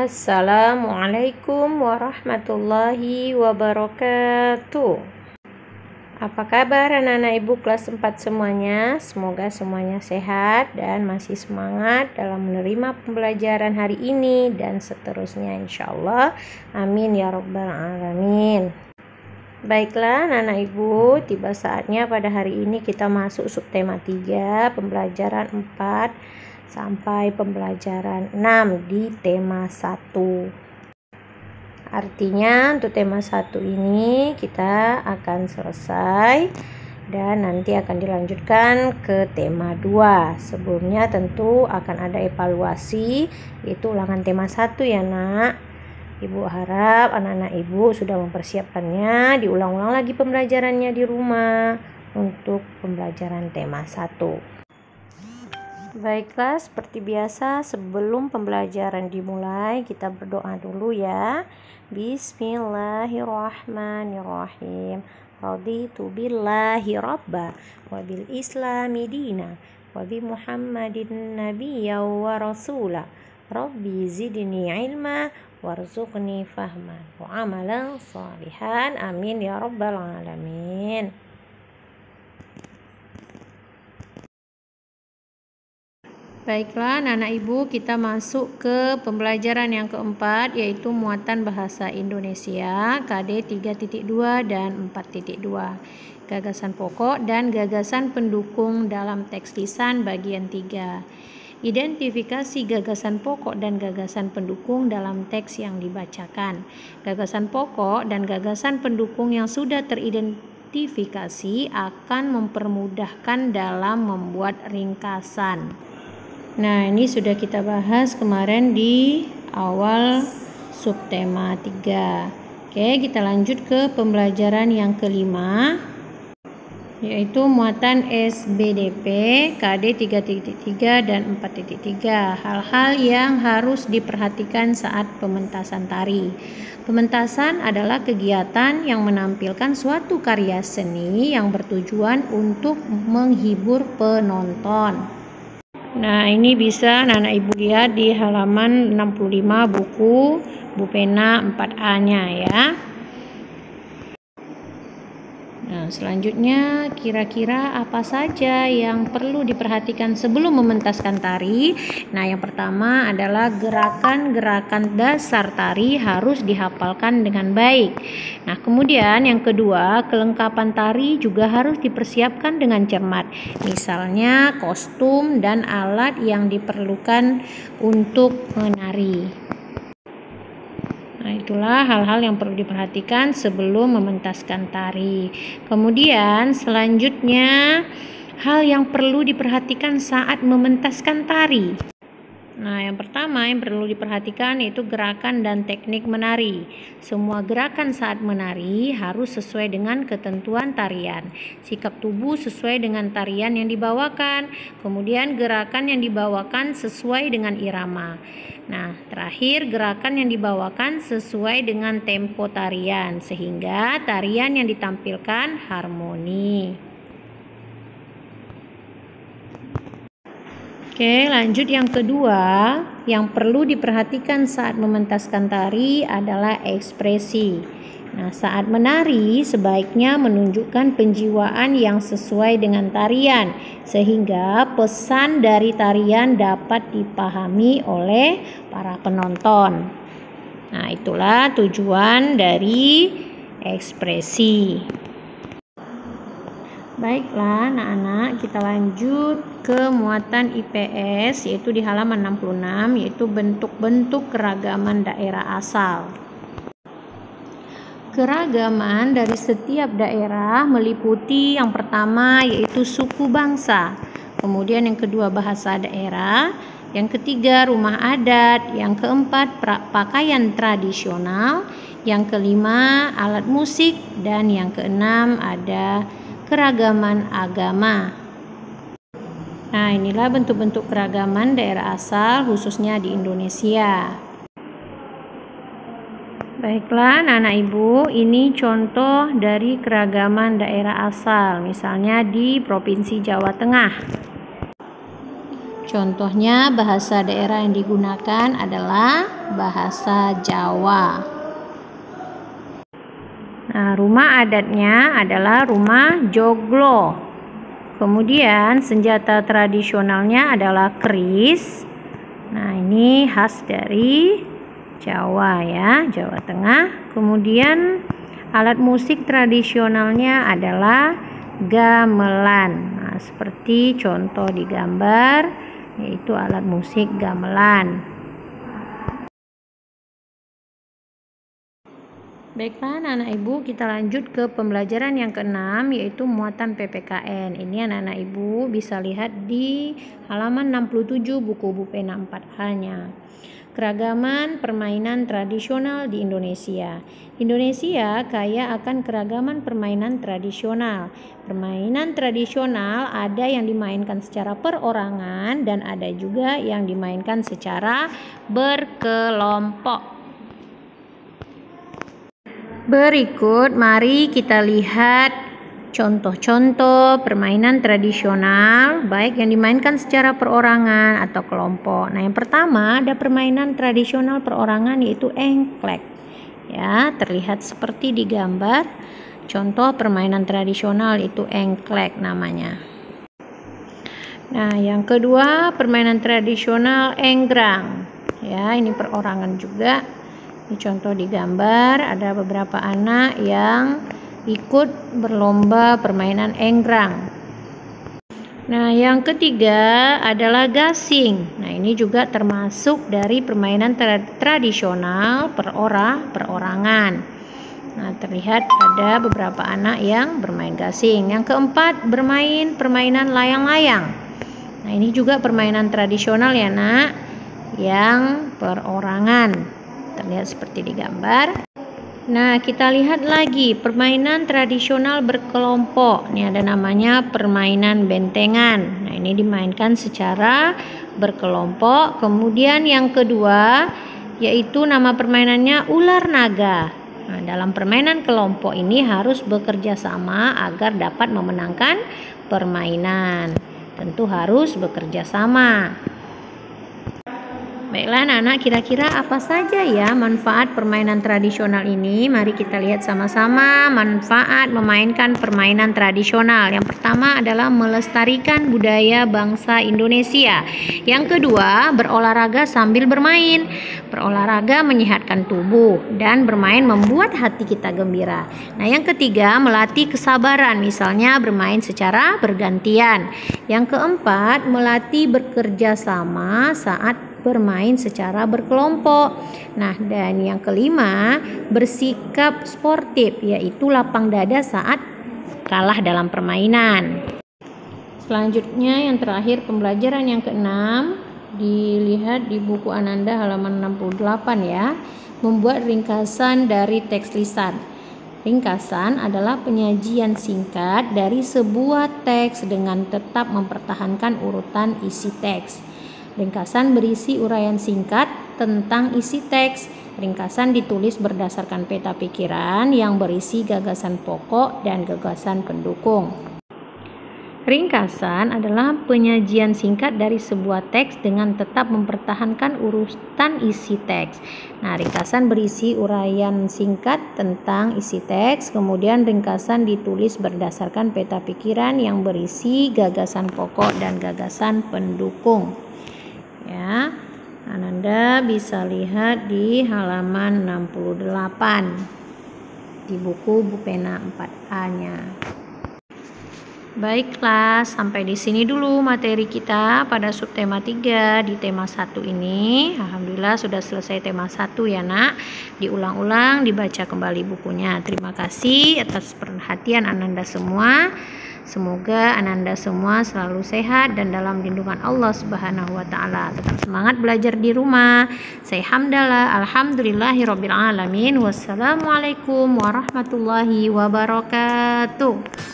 Assalamualaikum warahmatullahi wabarakatuh. Apa kabar anak-anak ibu kelas 4 semuanya? Semoga semuanya sehat dan masih semangat dalam menerima pembelajaran hari ini dan seterusnya insyaallah. Amin ya rabbal alamin. Baiklah anak-anak ibu, tiba saatnya pada hari ini kita masuk subtema 3, pembelajaran 4 sampai pembelajaran 6 di tema 1. Artinya untuk tema 1 ini kita akan selesai dan nanti akan dilanjutkan ke tema 2. Sebelumnya tentu akan ada evaluasi, yaitu ulangan tema 1 ya nak. Ibu harap anak-anak ibu sudah mempersiapkannya, diulang-ulang lagi pembelajarannya di rumah untuk pembelajaran tema 1. Baiklah, seperti biasa sebelum pembelajaran dimulai kita berdoa dulu ya. Bismillahirrahmanirrahim. Raditu billahi rabba wa bil islami dina wa bi Muhammadin nabiyya wa rasula. Rabbi zidni ilma warzuqni fahman wa amalan salihan. Amin ya rabbal alamin. Baiklah anak-anak ibu, kita masuk ke pembelajaran yang keempat, yaitu muatan bahasa Indonesia KD 3.2 dan 4.2, gagasan pokok dan gagasan pendukung dalam teks lisan bagian 3. Identifikasi gagasan pokok dan gagasan pendukung dalam teks yang dibacakan. Gagasan pokok dan gagasan pendukung yang sudah teridentifikasi akan mempermudahkan dalam membuat ringkasan. Nah, ini sudah kita bahas kemarin di awal subtema 3. Oke, kita lanjut ke pembelajaran yang kelima, yaitu muatan SBDP KD 3.3 dan 4.3. Hal-hal yang harus diperhatikan saat pementasan tari. Pementasan adalah kegiatan yang menampilkan suatu karya seni yang bertujuan untuk menghibur penonton. Nah, ini bisa anak-anak ibu lihat di halaman 65 buku pena 4A-nya ya. Nah, selanjutnya kira-kira apa saja yang perlu diperhatikan sebelum mementaskan tari? Nah, yang pertama adalah gerakan-gerakan dasar tari harus dihafalkan dengan baik. Nah, kemudian yang kedua, kelengkapan tari juga harus dipersiapkan dengan cermat. Misalnya kostum dan alat yang diperlukan untuk menari. Nah, itulah hal-hal yang perlu diperhatikan sebelum mementaskan tari. Kemudian selanjutnya hal yang perlu diperhatikan saat mementaskan tari. Nah, yang pertama yang perlu diperhatikan yaitu gerakan dan teknik menari. Semua gerakan saat menari harus sesuai dengan ketentuan tarian. Sikap tubuh sesuai dengan tarian yang dibawakan. Kemudian gerakan yang dibawakan sesuai dengan irama. Nah, terakhir gerakan yang dibawakan sesuai dengan tempo tarian sehingga tarian yang ditampilkan harmoni. Oke, lanjut yang kedua, yang perlu diperhatikan saat mementaskan tari adalah ekspresi. Nah, saat menari sebaiknya menunjukkan penjiwaan yang sesuai dengan tarian sehingga pesan dari tarian dapat dipahami oleh para penonton. Nah, itulah tujuan dari ekspresi. Baiklah anak-anak, kita lanjut ke muatan IPS yaitu di halaman 66, yaitu bentuk-bentuk keragaman daerah asal. Keragaman dari setiap daerah meliputi yang pertama yaitu suku bangsa, kemudian yang kedua bahasa daerah, yang ketiga rumah adat, yang keempat pakaian tradisional, yang kelima alat musik, dan yang keenam ada keragaman agama. Nah, inilah bentuk-bentuk keragaman daerah asal khususnya di Indonesia. Baiklah anak-anak ibu, ini contoh dari keragaman daerah asal, misalnya di Provinsi Jawa Tengah. Contohnya bahasa daerah yang digunakan adalah bahasa Jawa. Nah, rumah adatnya adalah rumah joglo. Kemudian senjata tradisionalnya adalah keris. Nah, ini khas dari Jawa ya, Jawa Tengah. Kemudian alat musik tradisionalnya adalah gamelan. Nah, seperti contoh di gambar, yaitu alat musik gamelan. Baiklah anak-anak ibu, kita lanjut ke pembelajaran yang ke-6, yaitu muatan PPKN. Ini anak-anak ibu bisa lihat di halaman 67 buku Bupena 4A-nya. Keragaman permainan tradisional di Indonesia. Indonesia kaya akan keragaman permainan tradisional. Permainan tradisional ada yang dimainkan secara perorangan dan ada juga yang dimainkan secara berkelompok. Berikut mari kita lihat contoh-contoh permainan tradisional baik yang dimainkan secara perorangan atau kelompok. Nah, yang pertama ada permainan tradisional perorangan yaitu engklek. Ya, terlihat seperti di gambar. Contoh permainan tradisional itu engklek namanya. Nah, yang kedua permainan tradisional enggrang. Ya, ini perorangan juga. Ini contoh di gambar, ada beberapa anak yang ikut berlomba permainan enggrang. Nah, yang ketiga adalah gasing. Nah, ini juga termasuk dari permainan tradisional perorangan. Nah, terlihat ada beberapa anak yang bermain gasing. Yang keempat, bermain permainan layang-layang. Nah, ini juga permainan tradisional ya, Nak, yang perorangan. Terlihat seperti di gambar. Nah, kita lihat lagi permainan tradisional berkelompok. Ini ada namanya permainan bentengan. Nah, ini dimainkan secara berkelompok. Kemudian yang kedua yaitu nama permainannya ular naga. Nah, dalam permainan kelompok ini harus bekerja sama agar dapat memenangkan permainan. Tentu harus bekerja sama. Baiklah anak-anak, kira-kira apa saja ya manfaat permainan tradisional ini? Mari kita lihat sama-sama manfaat memainkan permainan tradisional. Yang pertama adalah melestarikan budaya bangsa Indonesia. Yang kedua, berolahraga sambil bermain. Berolahraga menyehatkan tubuh dan bermain membuat hati kita gembira. Nah, yang ketiga, melatih kesabaran, misalnya bermain secara bergantian. Yang keempat, melatih bekerja sama saat bermain secara berkelompok. Nah, dan yang kelima, bersikap sportif, yaitu lapang dada saat kalah dalam permainan. Selanjutnya yang terakhir pembelajaran yang ke-6, dilihat di buku Ananda halaman 68 ya. Membuat ringkasan dari teks lisan. Ringkasan adalah penyajian singkat dari sebuah teks dengan tetap mempertahankan urutan isi teks. Ringkasan berisi uraian singkat tentang isi teks. Ringkasan ditulis berdasarkan peta pikiran yang berisi gagasan pokok dan gagasan pendukung. Ringkasan adalah penyajian singkat dari sebuah teks dengan tetap mempertahankan urutan isi teks. Nah, ringkasan berisi uraian singkat tentang isi teks, kemudian ringkasan ditulis berdasarkan peta pikiran yang berisi gagasan pokok dan gagasan pendukung. Ya, Ananda bisa lihat di halaman 68 di buku Bupena 4A-nya. Baiklah, sampai di sini dulu materi kita pada subtema 3 di tema 1 ini. Alhamdulillah sudah selesai tema 1 ya, Nak. Diulang-ulang, dibaca kembali bukunya. Terima kasih atas perhatian Ananda semua. Semoga Ananda semua selalu sehat dan dalam lindungan Allah Subhanahu wa taala. Tetap semangat belajar di rumah. Saya hamdalah, alhamdulillahirabbil alamin. Wassalamualaikum warahmatullahi wabarakatuh.